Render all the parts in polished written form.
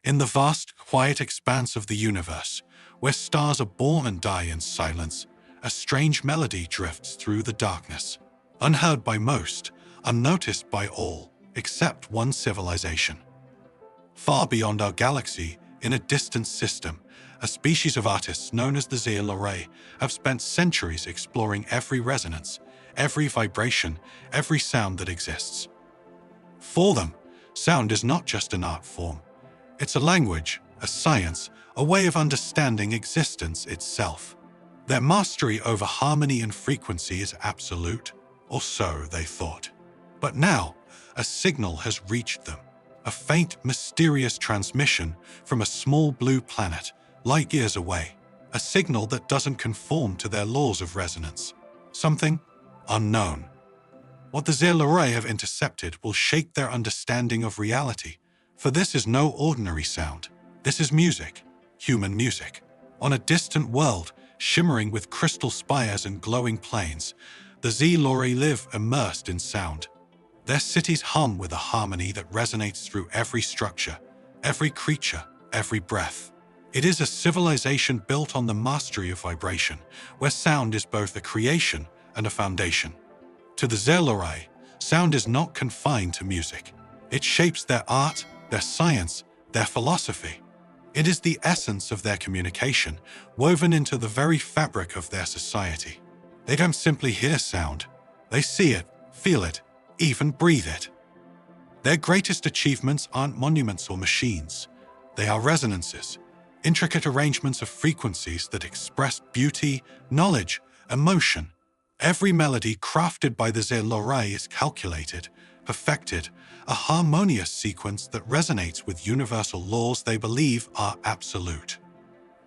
In the vast, quiet expanse of the universe, where stars are born and die in silence, a strange melody drifts through the darkness, unheard by most, unnoticed by all, except one civilization. Far beyond our galaxy, in a distant system, a species of artists known as the Zia have spent centuries exploring every resonance, every vibration, every sound that exists. For them, sound is not just an art form. It's a language, a science, a way of understanding existence itself. Their mastery over harmony and frequency is absolute, or so they thought. But now, a signal has reached them. A faint, mysterious transmission from a small blue planet, light years away. A signal that doesn't conform to their laws of resonance. Something unknown. What the Zia have intercepted will shake their understanding of reality, for this is no ordinary sound. This is music, human music. On a distant world, shimmering with crystal spires and glowing plains, the Zia live immersed in sound. Their cities hum with a harmony that resonates through every structure, every creature, every breath. It is a civilization built on the mastery of vibration, where sound is both a creation and a foundation. To the Zia, sound is not confined to music. It shapes their art, their science, their philosophy. It is the essence of their communication, woven into the very fabric of their society. They don't simply hear sound. They see it, feel it, even breathe it. Their greatest achievements aren't monuments or machines. They are resonances, intricate arrangements of frequencies that express beauty, knowledge, emotion. Every melody crafted by the Zia is calculated, perfected, a harmonious sequence that resonates with universal laws they believe are absolute.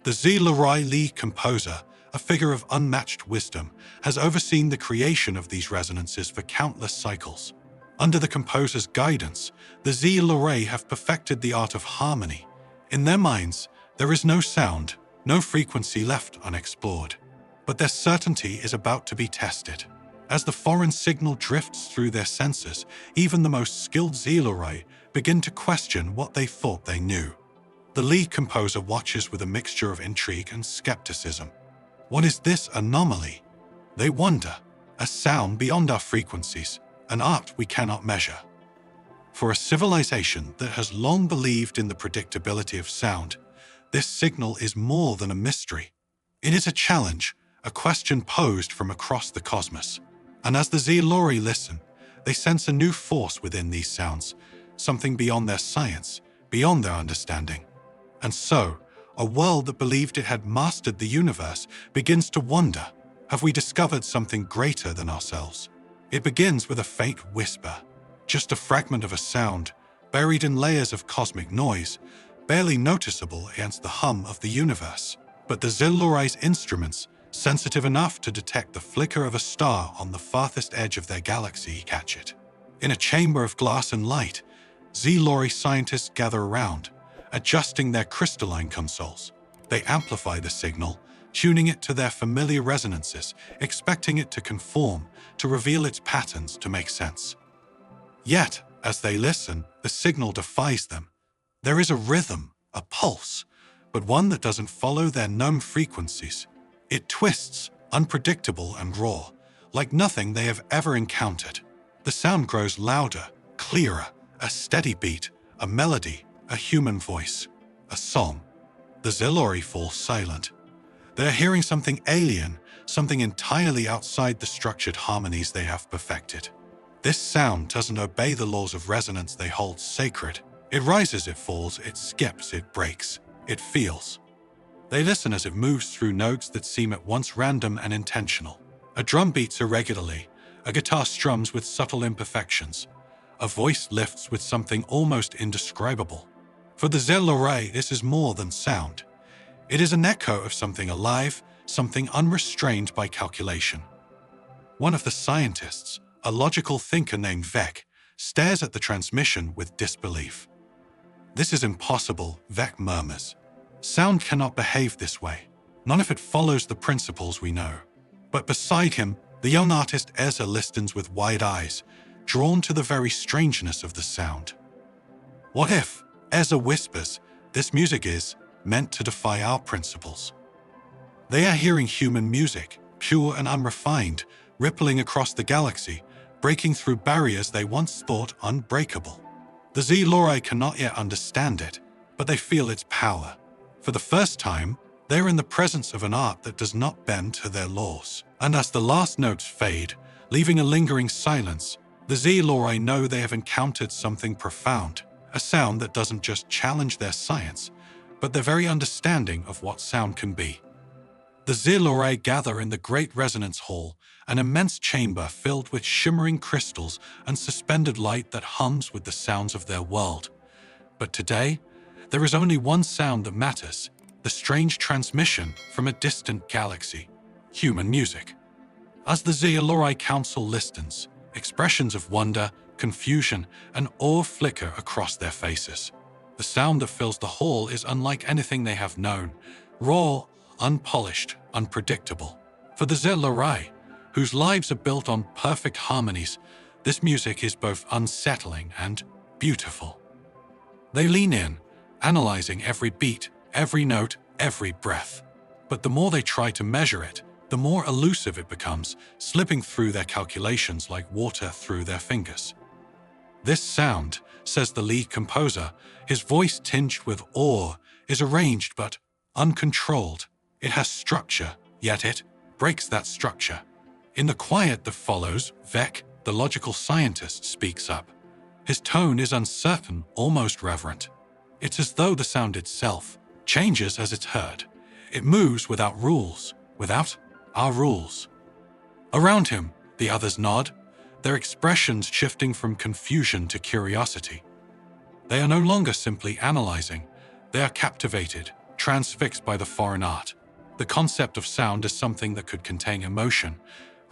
The Zia lead composer, a figure of unmatched wisdom, has overseen the creation of these resonances for countless cycles. Under the composer's guidance, the Zia have perfected the art of harmony. In their minds, there is no sound, no frequency left unexplored. But their certainty is about to be tested. As the foreign signal drifts through their senses, even the most skilled Zia begin to question what they thought they knew. The lead composer watches with a mixture of intrigue and skepticism. What is this anomaly? They wonder. A sound beyond our frequencies, an art we cannot measure. For a civilization that has long believed in the predictability of sound, this signal is more than a mystery. It is a challenge, a question posed from across the cosmos. And as the Zia listen, they sense a new force within these sounds, something beyond their science, beyond their understanding. And so, a world that believed it had mastered the universe begins to wonder, have we discovered something greater than ourselves? It begins with a faint whisper, just a fragment of a sound, buried in layers of cosmic noise, barely noticeable against the hum of the universe. But the Zia instruments, sensitive enough to detect the flicker of a star on the farthest edge of their galaxy, catch it. In a chamber of glass and light, Zia scientists gather around, adjusting their crystalline consoles. They amplify the signal, tuning it to their familiar resonances, expecting it to conform, to reveal its patterns, to make sense. Yet, as they listen, the signal defies them. There is a rhythm, a pulse, but one that doesn't follow their known frequencies. It twists, unpredictable and raw, like nothing they have ever encountered. The sound grows louder, clearer, a steady beat, a melody, a human voice, a song. The Zia fall silent. They're hearing something alien, something entirely outside the structured harmonies they have perfected. This sound doesn't obey the laws of resonance they hold sacred. It rises, it falls, it skips, it breaks, it feels. They listen as it moves through notes that seem at once random and intentional. A drum beats irregularly, a guitar strums with subtle imperfections, a voice lifts with something almost indescribable. For the Zia this is more than sound. It is an echo of something alive, something unrestrained by calculation. One of the scientists, a logical thinker named Vec, stares at the transmission with disbelief. "This is impossible," Vec murmurs. "Sound cannot behave this way, not if it follows the principles we know." But beside him, the young artist Ezra listens with wide eyes, drawn to the very strangeness of the sound. "What if," Ezra whispers, This music is meant to defy our principles. They are hearing human music, pure and unrefined, rippling across the galaxy, breaking through barriers they once thought unbreakable. The Z-Lori cannot yet understand it, but they feel its power. For the first time, they are in the presence of an art that does not bend to their laws. And as the last notes fade, leaving a lingering silence, the Z-Lori know they have encountered something profound, a sound that doesn't just challenge their science, but their very understanding of what sound can be. The Z-Lori gather in the Great Resonance Hall, an immense chamber filled with shimmering crystals and suspended light that hums with the sounds of their world. But today, there is only one sound that matters, the strange transmission from a distant galaxy, human music. As the Z-Lori Council listens, expressions of wonder, confusion, and awe flicker across their faces. The sound that fills the hall is unlike anything they have known, raw, unpolished, unpredictable. For the Z-Lori, whose lives are built on perfect harmonies, this music is both unsettling and beautiful. They lean in, analyzing every beat, every note, every breath. But the more they try to measure it, the more elusive it becomes, slipping through their calculations like water through their fingers. This sound, says the lead composer, his voice tinged with awe, is arranged but uncontrolled. It has structure, yet it breaks that structure. In the quiet that follows, Vec, the logical scientist, speaks up. His tone is uncertain, almost reverent. It's as though the sound itself changes as it's heard. It moves without rules, without our rules. Around him, the others nod, their expressions shifting from confusion to curiosity. They are no longer simply analyzing. They are captivated, transfixed by the foreign art. The concept of sound as something that could contain emotion,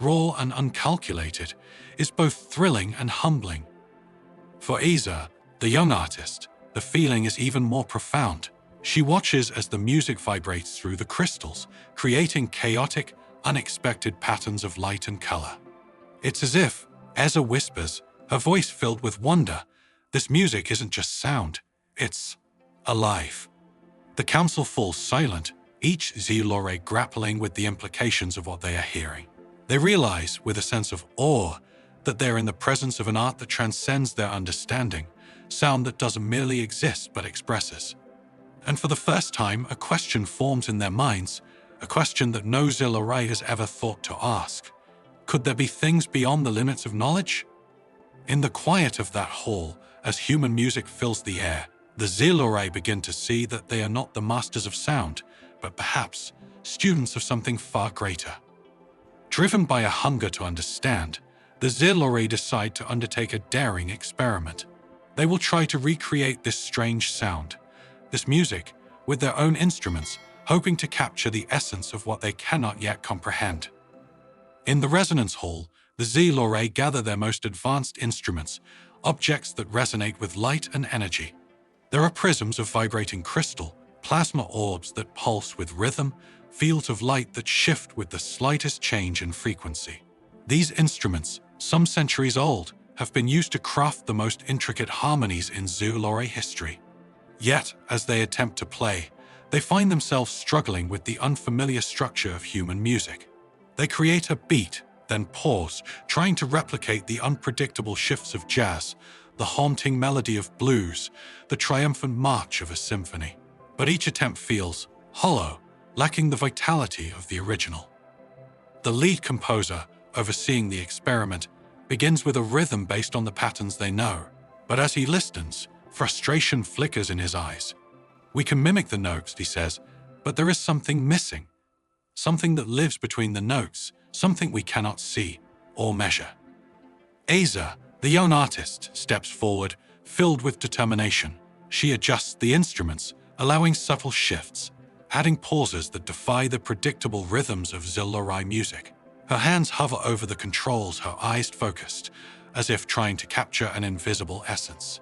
raw and uncalculated, is both thrilling and humbling. For Isa, the young artist, the feeling is even more profound. She watches as the music vibrates through the crystals, creating chaotic, unexpected patterns of light and color. It's as if, Eza whispers, her voice filled with wonder, this music isn't just sound, it's alive. The council falls silent, each Z-Lori grappling with the implications of what they are hearing. They realize, with a sense of awe, that they're in the presence of an art that transcends their understanding, sound that doesn't merely exist but expresses. And for the first time, a question forms in their minds, a question that no Z-Lori has ever thought to ask. Could there be things beyond the limits of knowledge? In the quiet of that hall, as human music fills the air, the Z-Lori begin to see that they are not the masters of sound, but perhaps students of something far greater. Driven by a hunger to understand, the Z-Lori decide to undertake a daring experiment. They will try to recreate this strange sound, this music, with their own instruments, hoping to capture the essence of what they cannot yet comprehend. In the resonance hall, the Z-Lori gather their most advanced instruments, objects that resonate with light and energy. There are prisms of vibrating crystal, plasma orbs that pulse with rhythm, fields of light that shift with the slightest change in frequency. These instruments, some centuries old, have been used to craft the most intricate harmonies in Z-Lori history. Yet, as they attempt to play, they find themselves struggling with the unfamiliar structure of human music. They create a beat, then pause, trying to replicate the unpredictable shifts of jazz, the haunting melody of blues, the triumphant march of a symphony. But each attempt feels hollow, lacking the vitality of the original. The lead composer, overseeing the experiment, begins with a rhythm based on the patterns they know. But as he listens, frustration flickers in his eyes. We can mimic the notes, he says, but there is something missing. Something that lives between the notes, something we cannot see or measure. Asa, the young artist, steps forward, filled with determination. She adjusts the instruments, allowing subtle shifts, adding pauses that defy the predictable rhythms of Z-Lori music. Her hands hover over the controls, her eyes focused, as if trying to capture an invisible essence.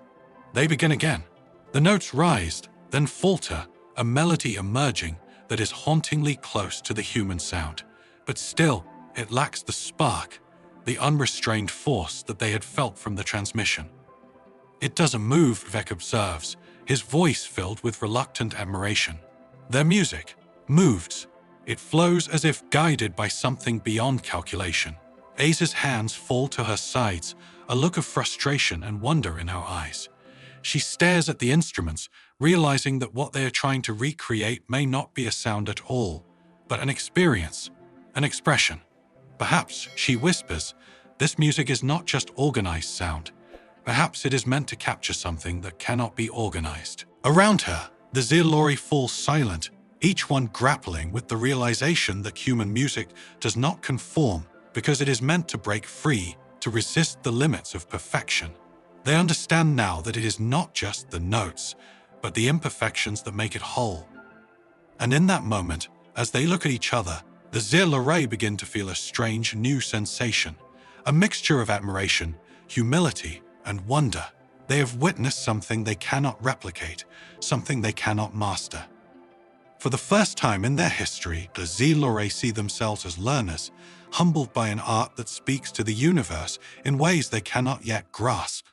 They begin again. The notes rise, then falter, a melody emerging that is hauntingly close to the human sound. But still, it lacks the spark, the unrestrained force that they had felt from the transmission. It doesn't move, Vec observes. his voice filled with reluctant admiration. Their music moves. It flows as if guided by something beyond calculation. Aza's hands fall to her sides, a look of frustration and wonder in her eyes. She stares at the instruments, realizing that what they are trying to recreate may not be a sound at all, but an experience, an expression. Perhaps, she whispers, this music is not just organized sound. Perhaps it is meant to capture something that cannot be organized. Around her, the Zilori fall silent, each one grappling with the realization that human music does not conform because it is meant to break free, to resist the limits of perfection. They understand now that it is not just the notes, but the imperfections that make it whole. And in that moment, as they look at each other, the Zilori begin to feel a strange new sensation, a mixture of admiration, humility, and wonder. They have witnessed something they cannot replicate, something they cannot master. For the first time in their history, the Zilori see themselves as learners, humbled by an art that speaks to the universe in ways they cannot yet grasp.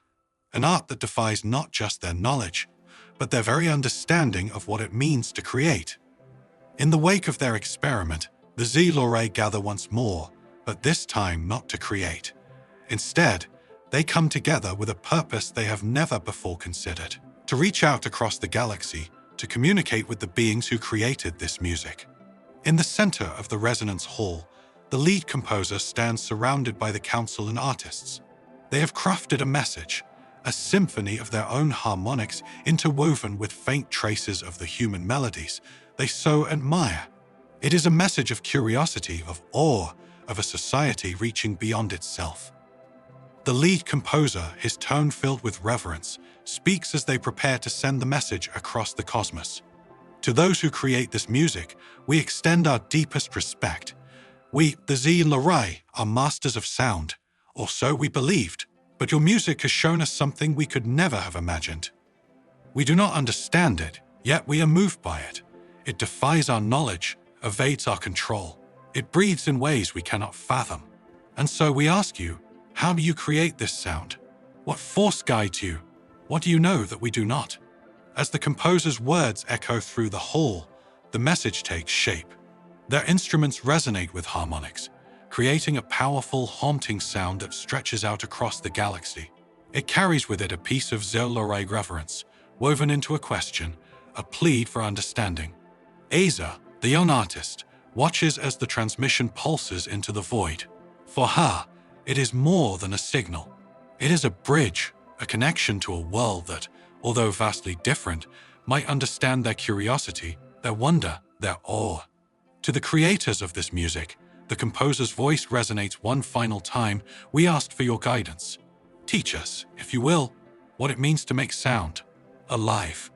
An art that defies not just their knowledge, but their very understanding of what it means to create. In the wake of their experiment, the Zilori gather once more, but this time not to create. Instead, they come together with a purpose they have never before considered: to reach out across the galaxy, to communicate with the beings who created this music. In the center of the resonance hall, the lead composer stands surrounded by the council and artists. They have crafted a message, a symphony of their own harmonics interwoven with faint traces of the human melodies they so admire. It is a message of curiosity, of awe, of a society reaching beyond itself. The lead composer, his tone filled with reverence, speaks as they prepare to send the message across the cosmos. To those who create this music, we extend our deepest respect. We, the Zilori, are masters of sound, or so we believed, but your music has shown us something we could never have imagined. We do not understand it, yet we are moved by it. It defies our knowledge, evades our control. It breathes in ways we cannot fathom. And so we ask you, how do you create this sound? What force guides you? What do you know that we do not? As the composer's words echo through the hall, the message takes shape. Their instruments resonate with harmonics, creating a powerful, haunting sound that stretches out across the galaxy. It carries with it a piece of Zilori reverence, woven into a question, a plea for understanding. Aza, the young artist, watches as the transmission pulses into the void. For her, it is more than a signal. It is a bridge, a connection to a world that, although vastly different, might understand their curiosity, their wonder, their awe. To the creators of this music, the composer's voice resonates one final time. We asked for your guidance. Teach us, if you will, what it means to make sound alive.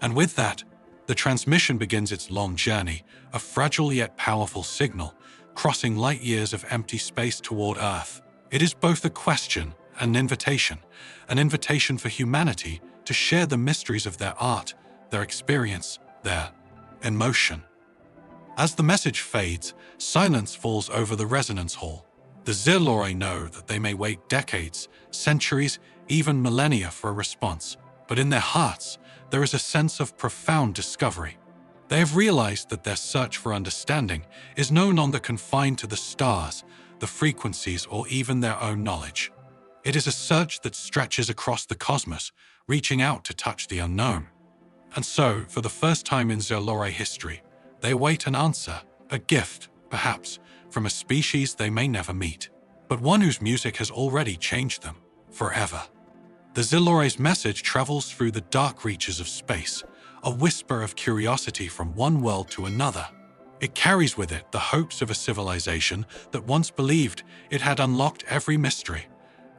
And with that, the transmission begins its long journey, a fragile yet powerful signal, crossing light years of empty space toward Earth. It is both a question and an invitation for humanity to share the mysteries of their art, their experience, their emotion. As the message fades, silence falls over the resonance hall. The Zilori know that they may wait decades, centuries, even millennia for a response, but in their hearts, there is a sense of profound discovery. They have realized that their search for understanding is no longer confined to the stars, the frequencies, or even their own knowledge. It is a search that stretches across the cosmos, reaching out to touch the unknown. And so, for the first time in Zilori history, they await an answer, a gift, perhaps, from a species they may never meet, but one whose music has already changed them forever. The Zilori's message travels through the dark reaches of space, a whisper of curiosity from one world to another. It carries with it the hopes of a civilization that once believed it had unlocked every mystery,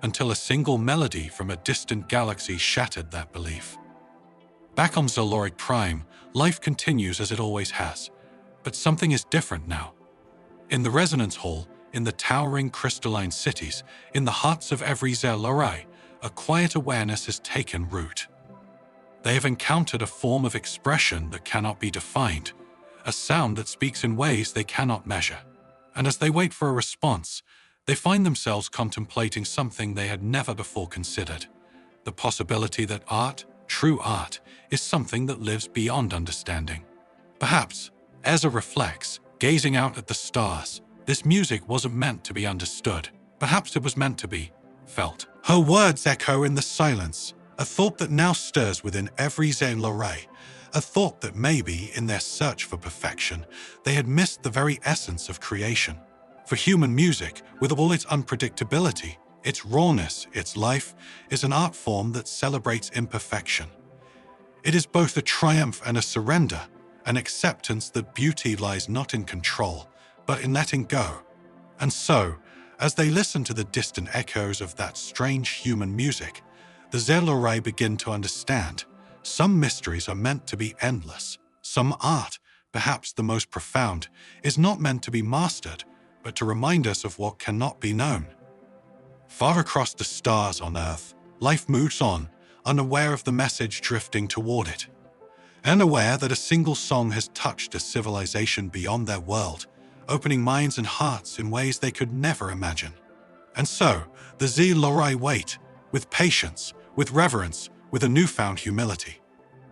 until a single melody from a distant galaxy shattered that belief. Back on Ziloric Prime, life continues as it always has, but something is different now. In the resonance hall, in the towering crystalline cities, in the hearts of every Zilori, a quiet awareness has taken root. They have encountered a form of expression that cannot be defined, a sound that speaks in ways they cannot measure. And as they wait for a response, they find themselves contemplating something they had never before considered: the possibility that art, true art, is something that lives beyond understanding. Perhaps, Ezra reflects, gazing out at the stars, this music wasn't meant to be understood. Perhaps it was meant to be felt. Her words echo in the silence, a thought that now stirs within every Zé-Lorraine, a thought that maybe, in their search for perfection, they had missed the very essence of creation. For human music, with all its unpredictability, its rawness, its life, is an art form that celebrates imperfection. It is both a triumph and a surrender, an acceptance that beauty lies not in control, but in letting go. And so, as they listen to the distant echoes of that strange human music, the Zé-Lorraine begin to understand. Some mysteries are meant to be endless. Some art, perhaps the most profound, is not meant to be mastered, but to remind us of what cannot be known. Far across the stars on Earth, life moves on, unaware of the message drifting toward it. Unaware that a single song has touched a civilization beyond their world, opening minds and hearts in ways they could never imagine. And so, the Zé-Lorraine wait, with patience, with reverence, with a newfound humility.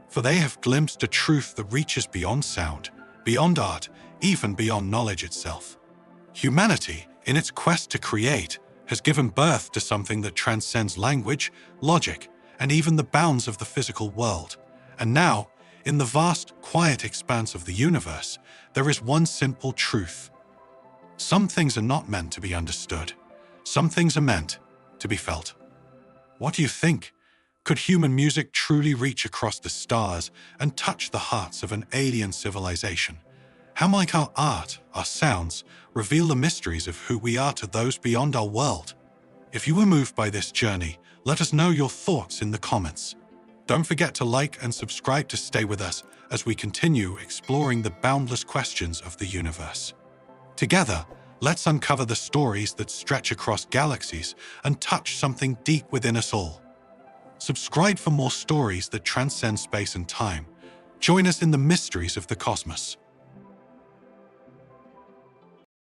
For they have glimpsed a truth that reaches beyond sound, beyond art, even beyond knowledge itself. Humanity, in its quest to create, has given birth to something that transcends language, logic, and even the bounds of the physical world. And now, in the vast, quiet expanse of the universe, there is one simple truth. Some things are not meant to be understood. Some things are meant to be felt. What do you think? Could human music truly reach across the stars and touch the hearts of an alien civilization? How might our art, our sounds, reveal the mysteries of who we are to those beyond our world? If you were moved by this journey, let us know your thoughts in the comments. Don't forget to like and subscribe to stay with us as we continue exploring the boundless questions of the universe. Together, let's uncover the stories that stretch across galaxies and touch something deep within us all. Subscribe for more stories that transcend space and time. Join us in the mysteries of the cosmos.